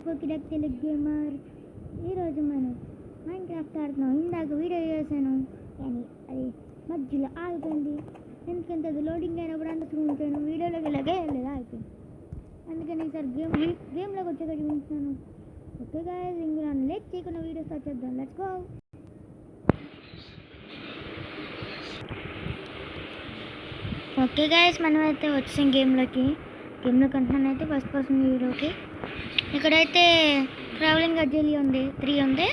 కోకిడక్ Telugu gamer. ఈరోజు మనం Minecraft ఆడుతున్నాం. ఇందాక వీడియో చేశాను కానీ అది మధ్యలో ఆగిపోయింది. ఎందుకంటే అది లోడింగ్ అయినప్పుడు అంత చూపించాను, వీడియోలోకి ఇలాగే లేదా అయిపోయింది. అందుకని ఈసారి గేమ్లోకి వచ్చాక చూపించాను. ఓకే గాయ్స్, ఇంకా లేట్ చేయకుండా వీడియో స్టార్ట్ చేద్దాం. Let's go. ఓకే గాయ్స్, మనం అయితే వచ్చాం గేమ్లోకి అంటున్నానైతే ఫస్ట్ పర్సన్ వీడియోకి. ఇక్కడైతే ట్రావెలింగ్ అడ్జెలీ ఉంది, 3 ఉంది.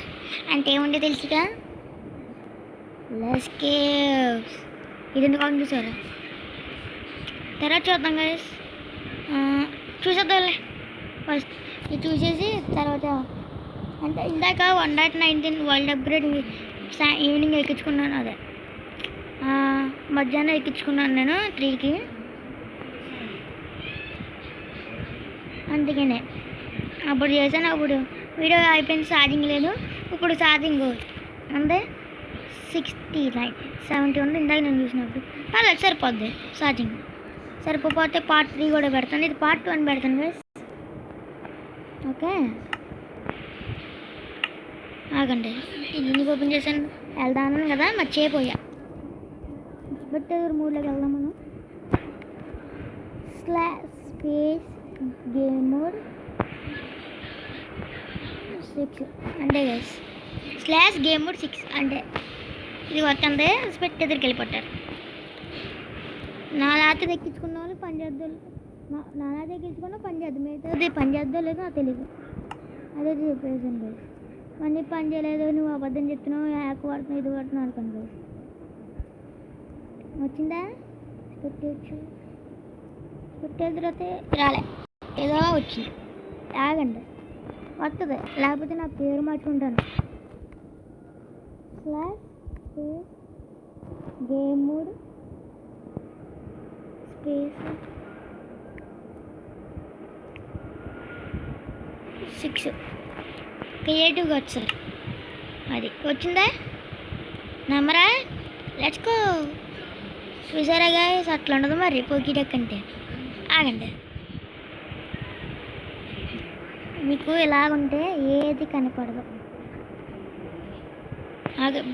అంటే ఏముంది తెలుసుగా, లెట్స్ కేవ్స్. ఇది ఎందుకు ఆన్ చూసారా? తర్వాత చూద్దాం గాయ్స్, చూసేద్దాంలే. ఫస్ట్ ఇది చూసేసి తర్వాత అంటే ఇందాక 1.19 వరల్డ్ అప్గ్రేడ్ ఈవినింగ్ ఎక్కించుకున్నాను. అదే మధ్యాహ్నం ఎక్కించుకున్నాను నేను 3కి. అందుకనే అప్పుడు చేశాను. అప్పుడు వీడియో అయిపోయింది, ఛార్జింగ్ లేదు. ఇప్పుడు ఛార్జింగ్ అంటే 69, 70 ఉంది ఇందాక నేను చూసినప్పుడు. పర్లేదు, సరిపోద్ది ఛార్జింగ్. సరిపోతే పార్ట్ 3 కూడా పెడతాను. ఇది పార్ట్ 2 అని పెడతాను గైస్. ఓకే, ఆగండి. ఇది ఓపెన్ చేశాను, వెళ్దాను కదా, మర్చిపోయా. బెటర్ మూడ్లోకి వెళ్దాం మనం. స్పేస్ గేమ్ మోడ్ 6 అంటే గైస్, /game mode 6 అంటే ఇది వస్తుంది. స్పెట్ ఎదురుకి వెళ్ళిపోతారు. నా రాత్రి ఎక్కించుకున్న వాళ్ళు పని చేద్దాం, నా రాత్రి ఎక్కించుకున్న పని చేద్దాం. మిగతాది పని చేద్దాం లేదో నాకు తెలియదు. అదే చెప్పేసాను గైస్. మళ్ళీ పని చేయలేదు, నువ్వు అబద్ధం చెప్తున్నావు, యాక్ వాడుతున్నావు, ఇది వాడుతున్నావు అనుకోండి గైస్. వచ్చిందా స్పెట్ తర్వాత రాలే, ఏదో వచ్చింది. ఆగండి, వస్తుంది. లేకపోతే నా పేరు మార్చుకుంటాను. /game mode space 6 క్రియేటివ్గా వచ్చారు. అది వచ్చిందా నమ్మరా? Let's go. చూసారా గాయ్స్, అట్లా ఉండదు మరి పోకీడెక్ అంటే. ఆగండి, మీకు ఇలాగుంటే ఏది కనపడదు.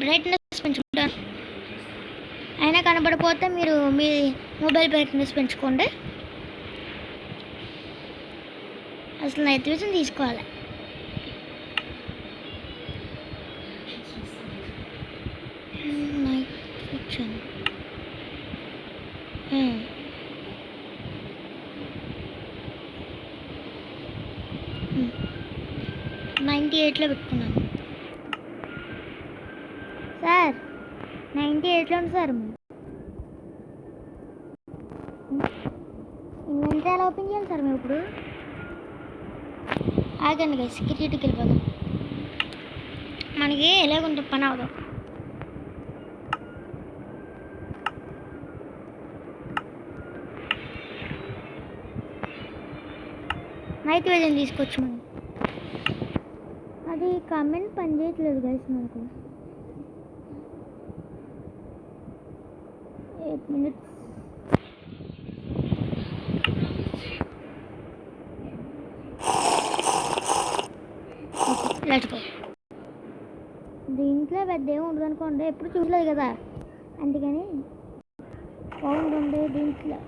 బ్రైట్నెస్ పెంచుకుంటాను. అయినా కనపడిపోతే మీరు మీ మొబైల్ బ్రైట్నెస్ పెంచుకోండి. అసలు నైట్ విజన్ తీసుకోవాలి. నైట్ విజన్ 98లో పెట్టుకున్నాను సార్. 98లో ఉంది సార్. ఇన్వెంటరీ ఎలా ఓపెన్ చేయాలి సార్ మేము ఇప్పుడు? ఆగండి గైస్, క్రికెట్కి వెళ్ళిపోదాం. మనకి ఎలాగుంటుంది పని అవదాం. నైట్ విజన్ తీసుకోవచ్చు మనం. అది కామెంట్ పని చేయట్లేదు గైస్ నాకు. 8 minutes. Let's go. దీంట్లో పెద్ద ఏమి ఉండదు అనుకోండి, ఎప్పుడు చూడలేదు కదా, అందుకని బాగుంటుంది దీంట్లో.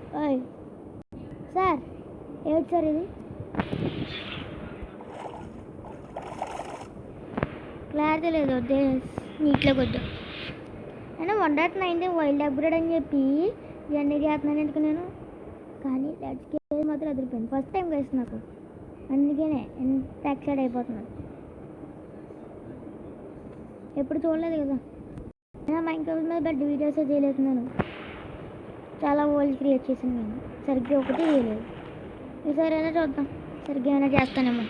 సార్ ఏమిటి సార్ ఇది? క్లారిటీ లేదు, వద్దే నీట్లోకి వద్దు. నేను 1.19 వైల్డ్ అప్గ్రేడ్ అని చెప్పి ఇవన్నీ చేస్తున్నాను ఎందుకు నేను. కానీ లెట్స్ గేమ్ మాత్రం అదిరిపోయింది. ఫస్ట్ టైం గైస్ నాకు, అందుకనే ఎంత ఎక్సైట్ అయిపోతున్నాను. ఎప్పుడు చూడలేదు కదా. నేను మైన్క్రాఫ్ట్ మీద పెద్ద వీడియోసే చేయలేతున్నాను. చాలా వరల్డ్ క్రియేట్ చేశాను నేను, సరిగ్గా ఒకటి చేయలేదు. ఈసారి అయినా చూద్దాం, సరిగ్గా అయినా చేస్తానేమో.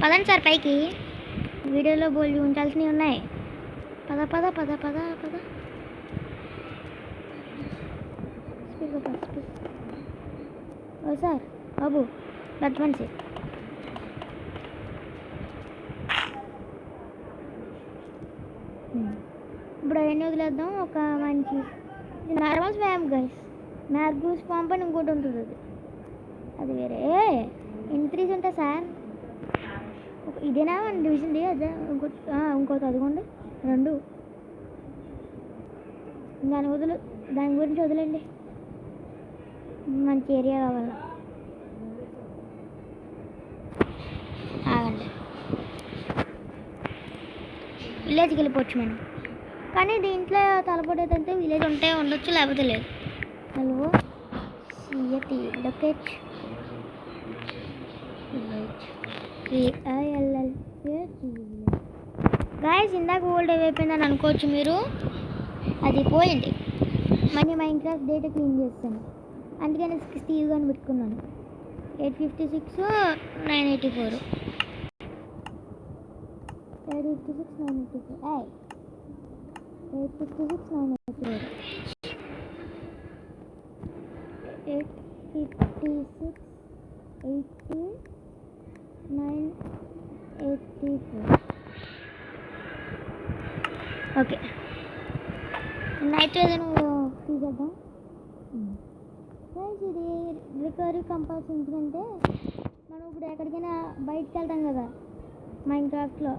పదండి సార్ పైకి, వీడియోలో బోల్డ్ ఉంచాల్సినవి ఉన్నాయి. పద పద పద పద పద. ఓ సార్ బాబు, పెద్ద మనిషి. ఇప్పుడు అవన్నీ వదిలేద్దాం. ఒక మంచి నార్మల్ స్వామ్ గైస్, మ్యార్గూస్ పాంప్ అని ఇంకోటి ఉంటుంది, అది వేరే. ఎంట్రీస్ ఉంటాయి సార్. ఇదేనా మన డివిజన్ది? అదే ఇంకోటి అదిగోండి, 2. దాని గురించి వదిలేండి, మంచి ఏరియా కావాలా. ఆగండి, విలేజ్కి వెళ్ళిపోవచ్చు మనం. కానీ దీంట్లో తలపడేదంటే విలేజ్ ఉంటే ఉండొచ్చు, లేకపోతే లేదు. హలో సియతి లొకేట్ విలేజ్ KILL. గాయస్ ఇందాక ఓల్డ్ అయిపోయిందని అనుకోవచ్చు మీరు, అది పోయింది. మళ్ళీ మైన్క్రాఫ్ట్ డేటా క్లీన్ చేస్తాను, అందుకని స్టీల్ గాని పెట్టుకున్నాను. 856 984 856 984 856 984 856 984. ఓకే, నైట్ ఏదైనా తీసేద్దాం. ఇది రికవరీ కంపాస్ ఎందుకంటే మనం ఇప్పుడు ఎక్కడికైనా బయటకు వెళ్తాం కదా, మైన్క్రాఫ్ట్లో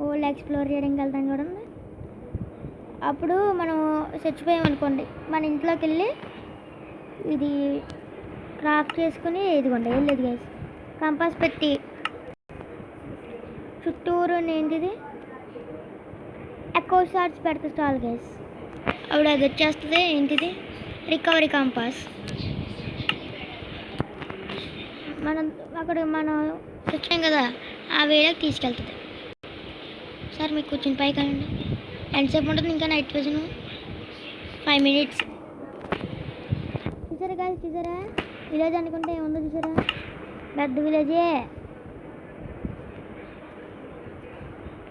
ఓల్డ్ ఎక్స్ప్లోర్ చేయడానికి వెళ్తాం చూడండి. అప్పుడు మనం చచ్చిపోయామనుకోండి, మన ఇంట్లోకి వెళ్ళి ఇది క్రాఫ్ట్ చేసుకుని ఇదిగోండి వెళ్ళేది గైస్, కంపాస్ పెట్టి చుట్టూరు ఏంటిది ఎకో షార్ట్స్ పెడితే చాలు గైస్, అప్పుడు అది వచ్చేస్తుంది. ఏంటిది రికవరీ కంపాస్. మనం వచ్చాం కదా, ఆ వేలోకి తీసుకెళ్తుంది. సార్ మీకు కూర్చుని పైకి వెళ్ళండి. ఎంతసేపు ఉంటుంది ఇంకా నైట్ విజన్? 5 minutes. చూసారా గాయస్, చూసారా విలేజ్ అనుకుంటే ఏముందో చూసారా, పెద్ద విలేజే.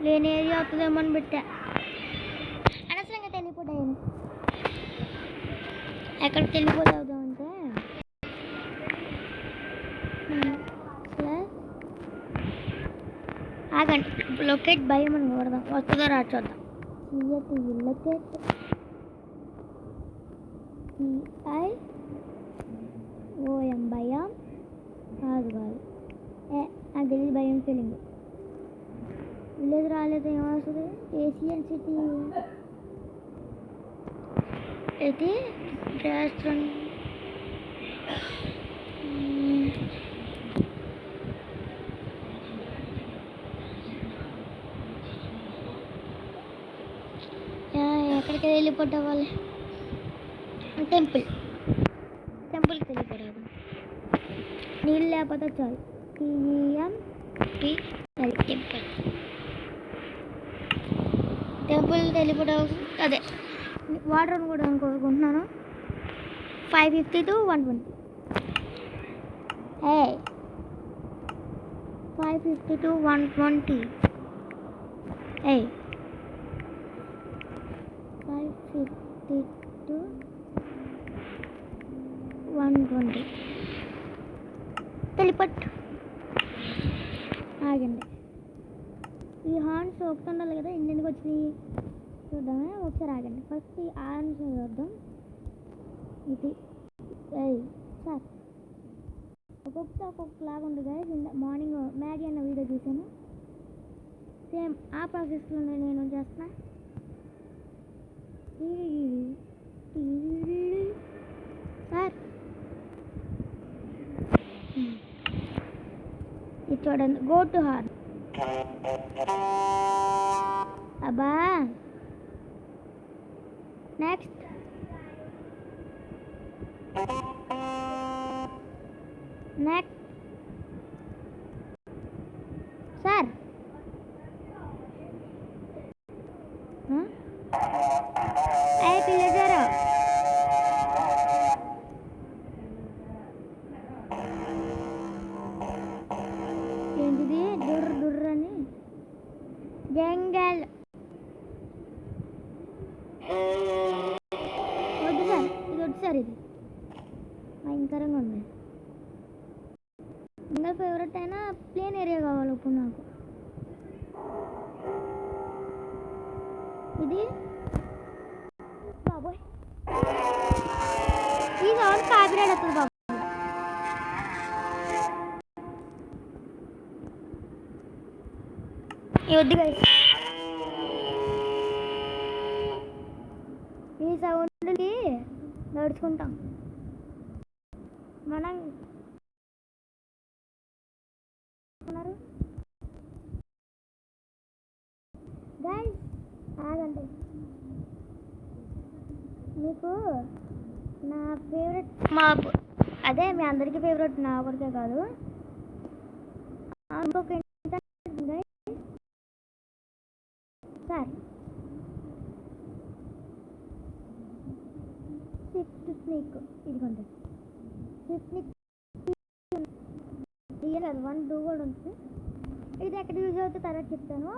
లేని ఏరియా అవుతుందేమో అని పెట్టా, అనవసరంగా తెలియపోయాను. ఎక్కడికి వెళ్ళిపోతావుదాం అంటే ఆగండి, లొకేట్ భయం అని కొడదాం, వస్తుందో రా చూద్దాం. లొకేట్ CIOM భయం కాదు నాకు తెలియదు, భయం ఫీలింగ్. విలేజ్ రాలేదు, ఏమవుతుంది? ఏషియన్ సిటీ ఇది రెస్టారెంట్. ఎక్కడికి వెళ్ళిపోతా వాళ్ళు? టెంపుల్కి వెళ్ళిపోరాదు, నీళ్ళు లేకపోతే చాలు. టెంపుల్ వెళ్ళిపోవడం, అదే వాటర్ కూడా అనుకుంటున్నాను. 550 to 120. 550 to 120. 550 to 120. తెలిపట్ ఆగండి, ఈ హార్న్స్ ఒకటి కదా, ఎందుకు వచ్చినాయి చూద్దామే ఒకసారి. ఆగండి, ఫస్ట్ ఈ హార్న్స్ చూద్దాం. ఇది సార్ ఒక్కొక్కలాగా ఉంది కదా. మార్నింగ్ మ్యాగీ అన్న వీడియో చూసాను, సేమ్ ఆ ప్రాసెస్లో నేను చేస్తున్నా. సార్ ఇది చూడండి, గో టు హార్న్. అబ్బా నెక్స్ట్ సార్ పిల్లజారా ఏంటిది డుర్ర అని జంగల్. వద్దు సార్, ఇది వద్దు సార్, ఇది భయంకరంగా ఉంది. ఇంకా ఫేవరెట్ అయినా ప్లేన్ ఏరియా కావాలి ఇప్పుడు నాకు. ఇది బాబోయ్, అవును కాపీరైట్ వస్తుంది బాబు. వద్దు గైస్, ఈ సౌండ్కి నడుచుకుంటాం మనం. గైస్ ఆగండి, మీకు నా ఫేవరెట్ అదే మీ అందరికీ ఫేవరెట్, నా ఒకరికే కాదు. ఇంకొక సార్ షిఫ్ట్ స్నీక్, ఇదిగోండి షిఫ్ట్ స్నీక్ రియల్ అది 1 2 కూడా ఉంటుంది. ఇది ఎక్కడ యూజ్ అవుతుంది తర్వాత చెప్తాను.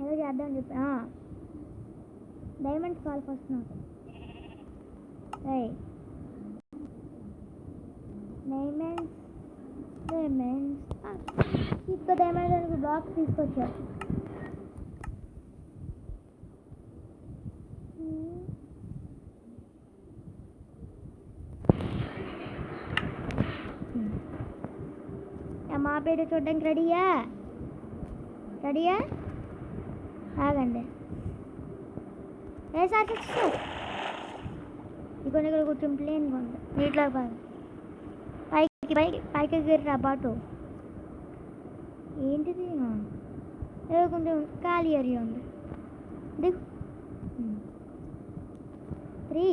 ఏదో చేద్దామని చెప్పి డైమండ్స్ కాల్ ఫస్ట్ నాకు. డైమండ్స్ ఇప్పుడు డైమండ్స్ బాక్స్ తీసుకొచ్చారు. మా పేరు చూడడానికి రెడీయా? ఆగండి. సార్ ఇక్కడ కూర్చొని ప్లేన్గా ఉంది, నీటిలో బాగా పైకి ఎగిరిరా బాటు. ఏంటిది? ఏదో కొంచెం ఖాళీ ఏరియా ఉంది. దిగు. 3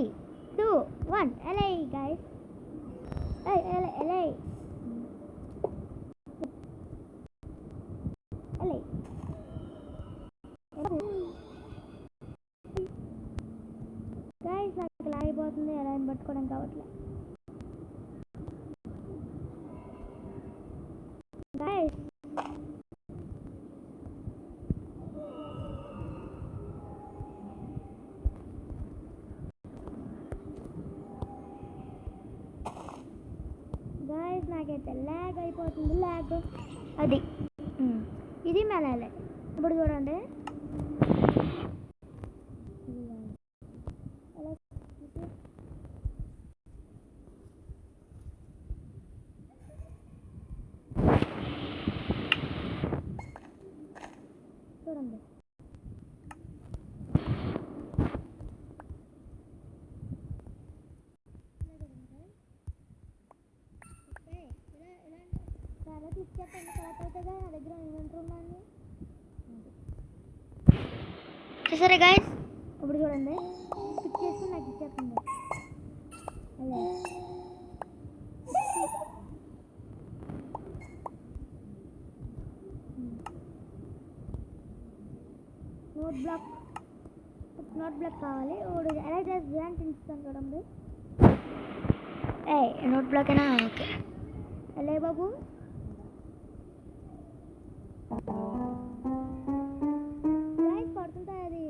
2 1 ఎలై గైస్, ఎలై గైస్. నాకు లాగిపోతుంది, ఎలా పట్టుకోవడం కావట్లేదు గైస్. నాకైతే ల్యాగ్ అయిపోతుంది, ల్యాగ్. అది ఇది మెలాలే. ఇప్పుడు చూడండి, చూడండి చాలా తీసుకెళ్ళండి. కరెక్ట్ అవుతుందా? నా దగ్గర ఏమంటున్నాను చూసారా గైస్? ఇప్పుడు చూడండి, పిక్ చేసుకుని నాకు ఇచ్చేస్తుంది. అలా నోట్ బ్లాక్ కావాలి. ఎలా చేస్తే ఇస్తాను చూడండి. నోట్ బ్లాక్ అయినా ఓకే. ఎలా బాబు? పడుతుంటా అది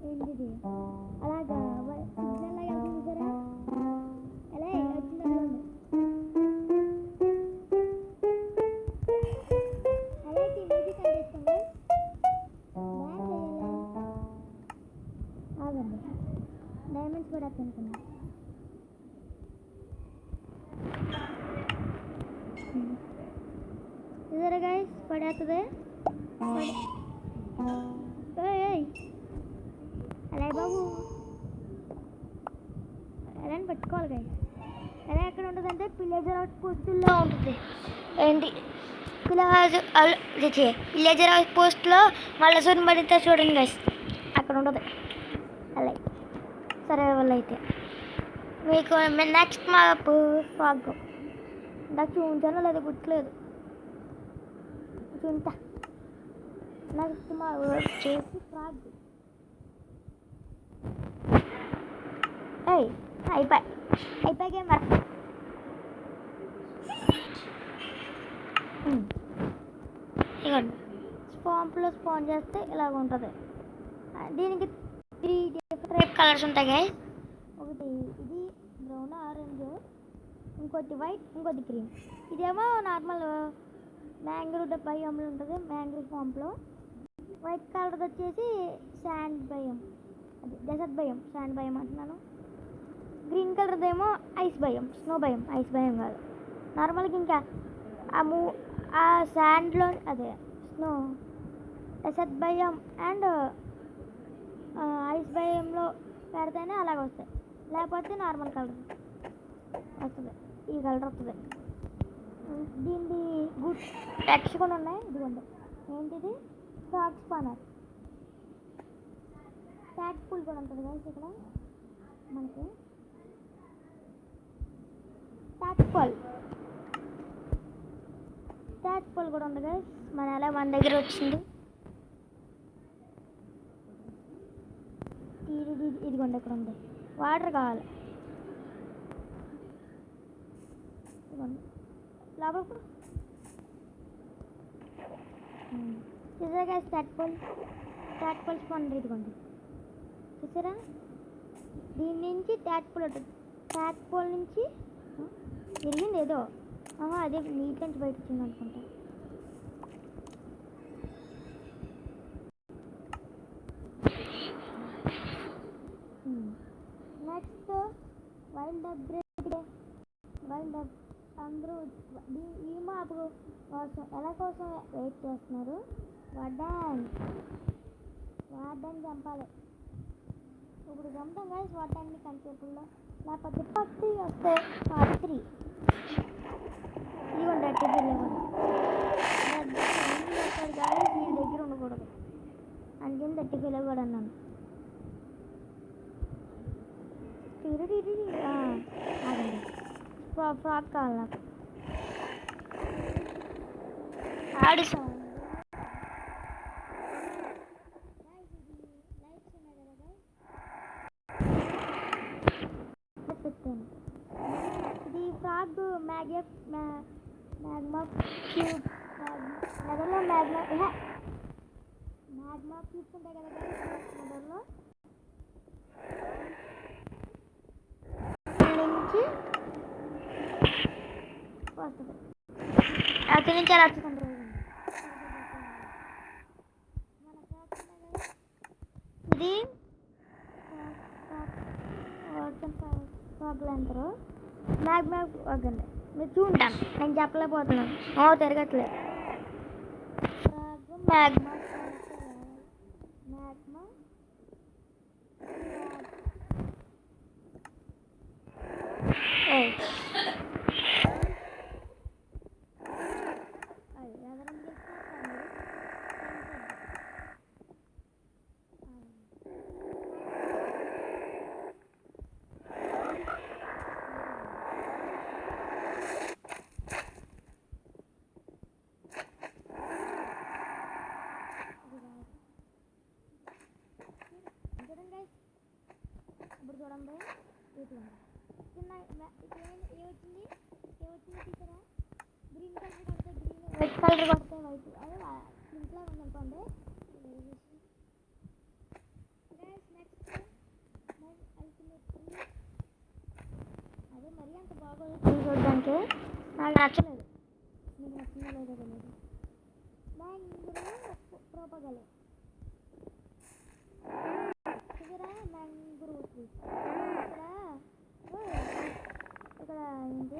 ఏంటిది అలాగా సిగ్నల్ లాగా చూసారా? ఎలా వచ్చిందండి అలాగే మ్యూజిక్ అందిస్తుంది. ఆగండి, డైమండ్స్ కూడా అనుకున్నా. చూసారా గైస్? పడేస్తుంది. అలా బాబు ఎలా పట్టుకోవాలి గైస్. ఎలా ఎక్కడ ఉంటుందంటే విలేజర్ అవుట్ పోస్టుల్లో ఉంటుంది. ఏంటి విలేజర్ అవుట్ పోస్ట్లో మళ్ళీ సూర్యుని పడితే చూడండి గైస్, అక్కడ ఉంటుంది. అలా సరే వాళ్ళు అయితే మీకు నెక్స్ట్ మాకు ఫ్రాగ్ నాకు చూపించానో లేదో గుర్తులేదు. చూంటా నెక్స్ట్ మా వచ్చేసి ఫ్రాగ్. అయిపోయి మరి ఇవ్వండి. స్పాంప్లో స్పాన్ చేస్తే ఇలాగ ఉంటుంది. దీనికి 3 డిఫరెంట్ కలర్స్ ఉంటాయి గైస్. ఒకటి ఇది బ్రౌన్ ఆరెంజ్, ఇంకోటి వైట్, ఇంకోటి గ్రీన్. ఇదేమో నార్మల్ మ్యాంగ్రూవ్ బయోమ్లో ఉంటుంది, మ్యాంగ్రూవ్ ఫాంప్లో. వైట్ కలర్ వచ్చేసి శాండ్ బయం, అది డెజర్ట్ బయం, శాండ్ బయం అంటున్నాను. గ్రీన్ కలర్దేమో ఐస్ భయం, స్నో భయం. ఐస్ భయం కాదు, నార్మల్గా ఇంకా ఆ శాండ్లో అదే స్నో ఎసత్ భయం అండ్ ఐస్ భయంలో పెడితేనే అలాగ వస్తాయి, లేకపోతే నార్మల్ కలర్ వస్తుంది. ఈ కలర్ వస్తుంది. దీనిది గుడ్ టెక్స్ట్ కూడా ఉన్నాయి. ఇదిగోండి, ఏంటిది ఫ్రాగ్ స్పానర్. ట్యాగ్ పూల్ కూడా ఉంటుంది కదా ఇక్కడ మనకి. ట్యాగ్ పూల్ కూడా ఉంది కదా మన ఎలా మన దగ్గర వచ్చింది. ఇదిగోండి ఇక్కడ ఉంది, వాటర్ కావాలి. ఇదిగోండి లోపల చూసారా ట్యాగ్ పూల్ స్పానర్. ఇదిగోండి చూసారా, దీని నుంచి ట్యాగ్ పూల్ ఉంటుంది. ట్యాగ్ పూల్ నుంచి జరిగింది ఏదో, అదే నీటి నుంచి బయట వచ్చింది అనుకుంటా. Next wild upgrade. Wild up అందరూ ఈ మాపు కోసం వెయిట్ చేస్తున్నారు. వార్డెన్ చంపాలి. ఇప్పుడు చంపుతాం గాయస్ వార్డెన్ని కంచేపుల్లో, లేకపోతే పార్ట్ 3 వస్తే పార్ట్ 3. ఇదిగోండి టిఫిన్ వస్తాడు గాయస్, వీళ్ళ దగ్గర ఉండకూడదు అందుకని టిఫిన్ కూడా అన్నాను. అదండి ఫ్రాక్ కావాలి నాకు. ఆడు సౌండ్ పెట్టాను. ఇది ఫ్రాగ్ మ్యాగ్మా క్యూబ్. నెదర్లో మ్యాగ్మా క్యూబ్స్ ఉంటాయి కదా నెదర్లో నుంచి వస్తుంది. అక్కడి నుంచి అలా వచ్చుకుంటారు. ఇది ఫ్రాగ్లు అంటారు. మ్యాగ్మా వగ్గండి, మీరు చూంటాను నేను చెప్పలేకపోతున్నాను, తిరగట్లేదు. మ్యాగ్మా ఇప్పుడు చూడండి చిన్న ఏమొచ్చింది తీసారా, గ్రీన్ కలర్ కొడితే గ్రీన్, వైట్ కలర్ కొడితే వైట్. అదే ఇంట్లో ఉందనుకోండి. నెక్స్ట్ అదే మరీ అంత బాగోదు చూడడానికి, నాకు నచ్చలేదు. మీకు నచ్చిందో లేదో తెలియదు. ప్రోపగలే మ్యాంగ్రూవ్ ట్రీ. ఇక్కడ ఏంటి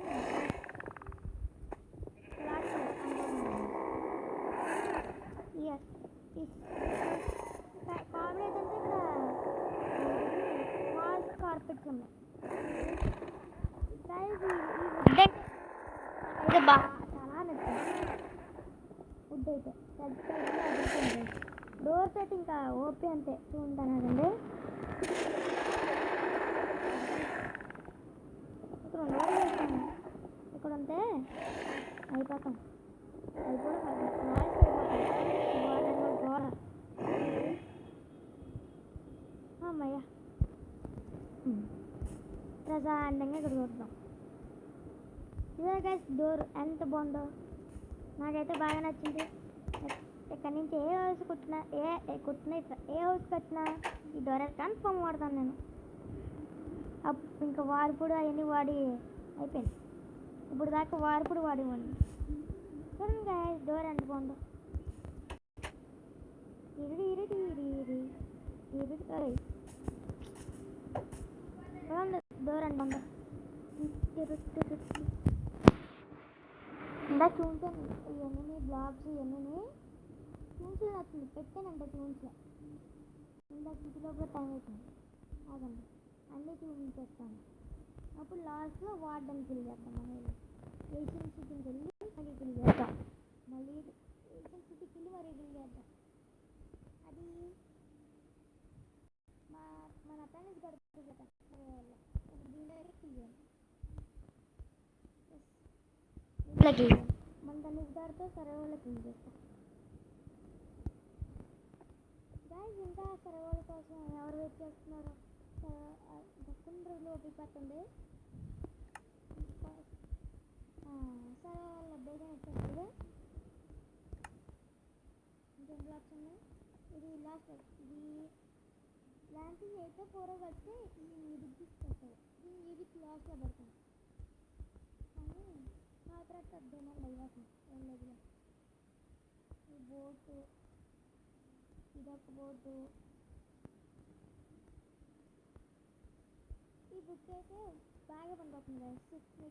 కామెడీ ఏంటంటే ఇక్కడ వాల్స్ కార్పెట్స్ ఉన్నాయి. ఇది బాగా చాలా నచ్చింది. వుడ్ అయితే డోర్స్ అయితే ఇంకా ఓపీ అంతే చూంటాను కదండి. ఇక్కడ ఉంటే అయిపోతాం. అమ్మయ్య ప్రశాంతంగా ఇక్కడ చూద్దాం. ఇదే గైస్ డోర్ ఎంత బాగుందో, నాకైతే బాగా నచ్చింది. ఇక్కడ నుంచి ఏ హౌస్ కుట్టినా ఏ హౌస్ కట్టినా ఈ డోర్ కన్ఫర్మ్ వాడతాను నేను. ఇంకా వార్పుడు అవన్నీ వాడి అయిపోయింది. ఇప్పుడు దాకా వార్పుడు వాడివ్వండి. చూడండి గైస్ డోర్ ఎంత బాగుందో. దూరం ఇందాక చూసాను ఇవన్నీ బ్లాగ్స్ ఇవన్నీ చూసి వచ్చింది పెట్టానంట చూసి ఇందాక ఇంటిలో కూడా టైం అవుతుంది అదండి అన్నీ చూపించేస్తాను అప్పుడు లాస్ట్లో వార్డెన్ కిల్ చేద్దాం మన ఏషియన్ సిటీకి వెళ్ళి మళ్ళీ కిల్ చేద్దాం మళ్ళీ ఏషియన్ సిటీకి వెళ్ళి మరీ కిల్ చేద్దాం అది మన అతనికి దొరుకుతుంది కదా దీని కిల్ చేయాలి ఇట్లా కిల్ చేయాలి మన దాన్ని దారితో సరే వాళ్ళ కిల్ చేస్తాం ఇంకా సర్వేల కోసం ఎవరు వెయిట్ చేస్తున్నారు కొన్ని రోజులు ఓపిక పట్టండి సరే వాళ్ళు బేగా వచ్చేస్తుంది ఇంకేం బ్లాక్స్ ఉన్నాయి ఇది లాస్ట్ ఇది ల్యాండింగ్ అయితే 4 వస్తే ఇది తీసుకొస్తారు ఇది లాస్ట్లో పెడతాను కానీ నా తర్వాత అర్థమని అయ్యాక ఏం లేదు ఈ బోటు ఇదొక బోర్డు ఈ బుక్ అయితే బాగా పనిపోతుంది సిక్స్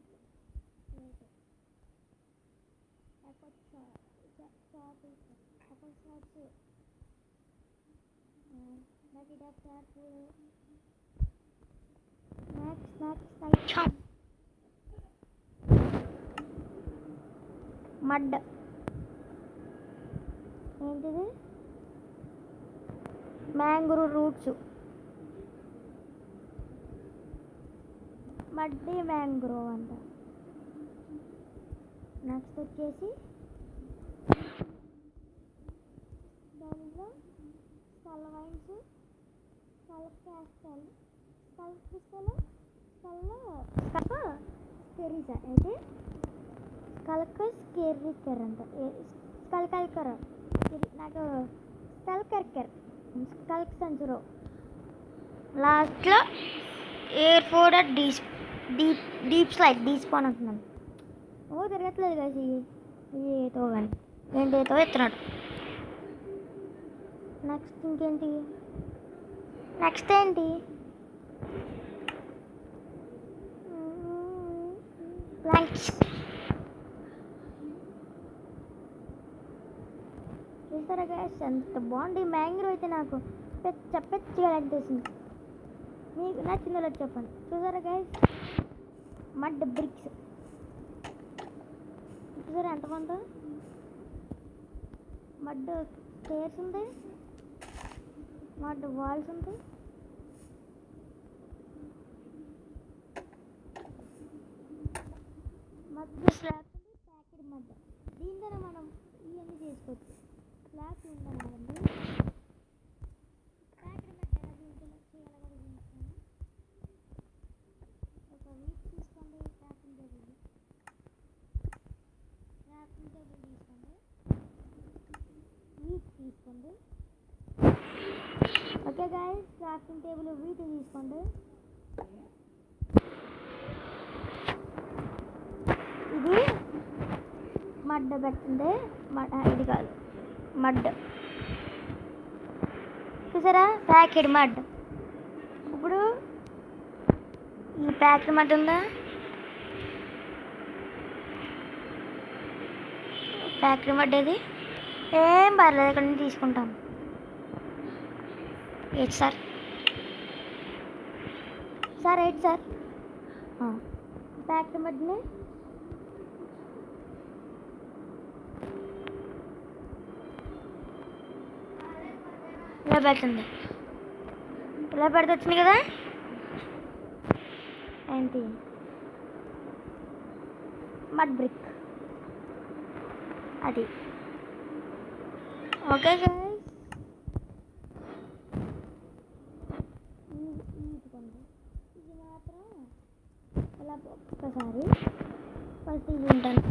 మడ్ ఏంటిది మ్యాంగ్రూ రూట్స్ మడ్డి మ్యాంగ్రోవ్ అంట నెక్స్ట్ వచ్చేసి దానిలో skull vines skull castle skull crystal స్కెరీసా అయితే స్కల్కర్ స్కెరికర్ అంట స్కల్ కల్కర్ నాకు స్కల్ కర్కర్ స్కల్క్ సెన్సరో లాస్ట్లో air four deep slide despawn అంటున్నాను ఓ తిరగట్లేదు కదా ఏతో కానీ రెండేతో ఎత్తున్నాడు నెక్స్ట్ ఇంకేంటి నెక్స్ట్ ఏంటి ప్లాంక్స్ చూసారా గ్యాస్ ఎంత బాగుంది మ్యాంగ్రో అయితే నాకు పెచ్చగా అనిపిస్తుంది మీకు నచ్చిందో లేదు చెప్పండి చూసారా గ్యాస్ మడ్ బ్రిక్స్ చూసారా ఎంత బాగుందో మడ్ స్టేర్స్ ఉంది మడ్ వాల్స్ ఉంది మడ్ స్లాబ్స్ ఉంది ప్యాకెడ్ మడ్ దీంతో మనం ఇవన్నీ చేసుకోవచ్చు స్లాబ్స్ ఉందన్నారండి ప్యాకెడ్ మడ్ ఎలా దీంట్లో చేయాలి ఒక వీక్ తీసుకోండి క్రాఫ్టింగ్ టేబుల్ తీసుకోండి వీక్ తీసుకోండి okay guys crafting table week తీసుకోండి ఇది మడ్ పెట్టండి ఇది కాదు మడ్ చూసారా ప్యాకెడ్ మడ్ ఇప్పుడు ఈ ప్యాకెట్ మడ్ ఉందా ప్యాకెట్ మడ్ ఇది ఏం పర్లేదు ఇక్కడ నుంచి తీసుకుంటాం ఏంటి సార్ సార్ ఏంటి సార్ ప్యాకెట్ మడ్ని ఇలా పెట్టండి ఇలా పెడితే వచ్చింది కదా ఏంటి మడ్ బ్రిక్ అది ఓకే గాయ్స్ ఇది మాత్రం ఇలా ఒక్కసారి ఫస్ట్ ఇది ఉంటాను